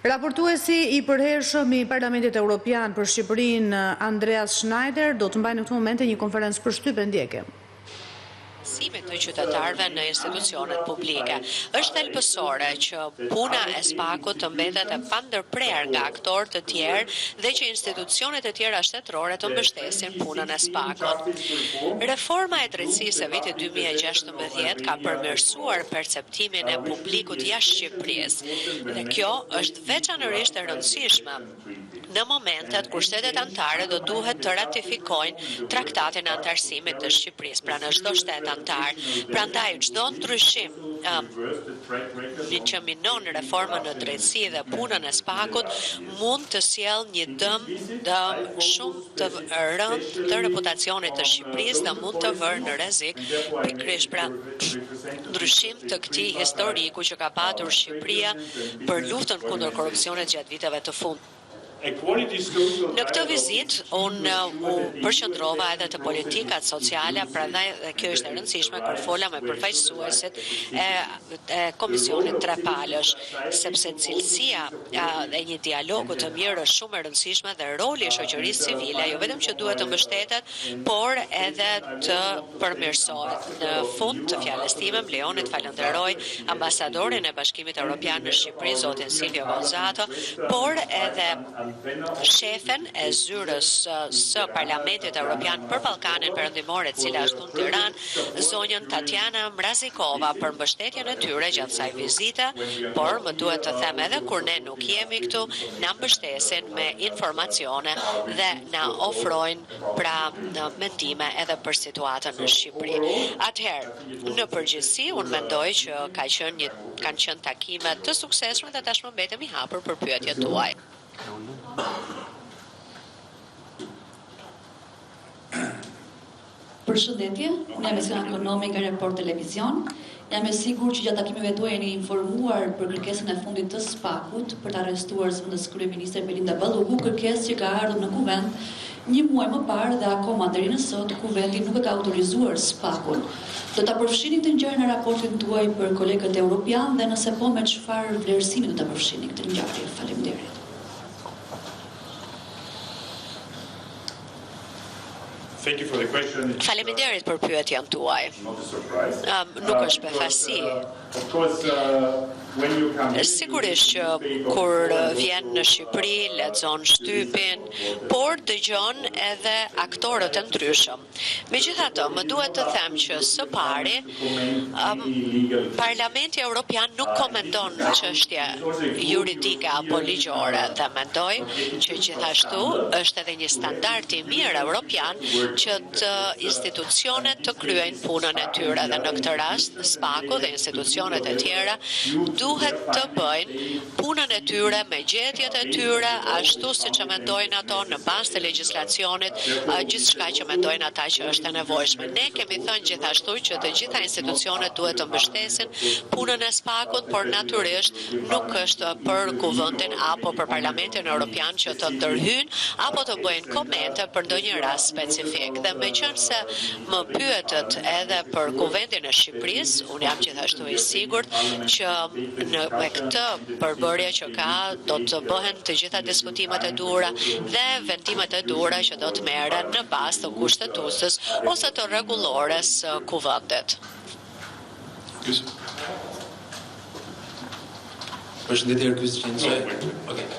Raportuesi i përhershëm i Parlamentit Evropian për Shqipërinë, Andreas Schneider, do të mbajë në këtë moment një konferencë përshtypje ndjeke. Simit të qytetarëve në institucionet publike. Është thelbësore që puna e SPAK-ut të mbetet e pandërprer nga aktorë të tjerë dhe që institucionet e tjera shtetërore të mbështesin punën e SPAK-ut. Reforma e drejtësisë e vitit 2016 ka përmirësuar perceptimin e publikut jashtë Shqipërisë dhe kjo është veçanërisht e rëndësishme në momentet kur shtetet anëtare do duhet të ratifikojnë traktatin e anëtarësimit të Shqipërisë, pra në çdo shtet anëtar. Prandaj çdo ndryshim që minon reformën në drejtësi dhe punën e SPAK-ut mund të sjellë një dëm shumë të rëndë të reputacionit të Shqipërisë dhe mund të vërë në rrezik pikërisht pra ndryshim të këtij historiku që ka patur Shqipëria për luftën kundër korrupsionit gjatë viteve të fundit. Në këtë vizit, unë u përqendrova edhe të politikat sociale, prandaj kjo është e rëndësishme kur fola me përfaqësuesit e Komisionit Trepalësh, sepse cilësia e një dialogu të mirë është shumë e rëndësishme dhe roli i shoqërisë civile jo vetëm që duhet të mbështetet, por edhe të përmirësohet. Në fund të fjalës time, më lejoni të falenderoj ambasadorin e Bashkimit Evropian në Shqipëri, zotin Silvio Gonzato, por edhe shefen e zyrës së Parlamentit Evropian për Ballkanin Perëndimor, e cila është në Tiranë, zonjën Tatjana Mrazikova për mbështetjen e tyre gjatë kësaj vizite, por më duhet të them edhe kur ne nuk jemi këtu, na mbështesin me informacione dhe na ofrojnë pra mendime edhe për situatën në Shqipëri. Atëherë, në përgjithësi, unë mendoj që kanë qenë takime të suksesshme dhe tashmë mbetemi hapur për pyetjet tuaja. Përshëndetje, unë jam Esion Ekonomi nga Report Televizion. Jam e sigurt që gjatë takimeve tuaja jeni informuar për kërkesën e fundit të SPAK-ut për të arrestuar zëvendës kryeministre Belinda Balluku, kërkesë që ka ardhur në kuvent një muaj më parë dhe akoma deri në sot kuvendi nuk e ka autorizuar SPAK-un. Do ta përfshini këtë ngjarje në raportin tuaj për kolegët evropian dhe nëse po me çfarë vlerësimi do ta përfshini këtë ngjarje? Faleminderit. Faleminderit për pyetjen tuaj. Nuk është befasi. Sigurisht që kur vjen në Shqipëri, lexon shtypin, por dëgjon edhe aktorët e ndryshëm. Megjithatë, më duhet të them që së pari, Parlamenti Evropian nuk komenton çështje juridike apo ligjore dhe mendoj që gjithashtu është edhe një standard i mirë evropian që të institucionet të kryejnë punën e tyre dhe në këtë rast SPAK-u dhe institucionet e tjera duhet të bëjnë punën e tyre me gjetjet e tyre ashtu siç e mendojnë ato në bazë të legjislacionit, gjithçka që mendojnë ata që është e nevojshme. Ne kemi thënë gjithashtu që të gjitha institucionet duhet të mbështesin punën e SPAK-ut, por natyrisht nuk është për kuvendin apo për Parlamentin Evropian që të ndërhyjnë apo të bëjnë komente për ndonjë rast specifik. Dhe meqense më pyetët edhe për kuvendin e Shqipërisë, unë jam gjithashtu i sigurt që me këtë përbërje që ka do të bëhen të gjitha diskutimet e duhura dhe vendimet e duhura që do të merren në bazë të kushtetuesës ose të rregullores së kuvendit. Përshëndetje Erkyz Qençaj. Okej.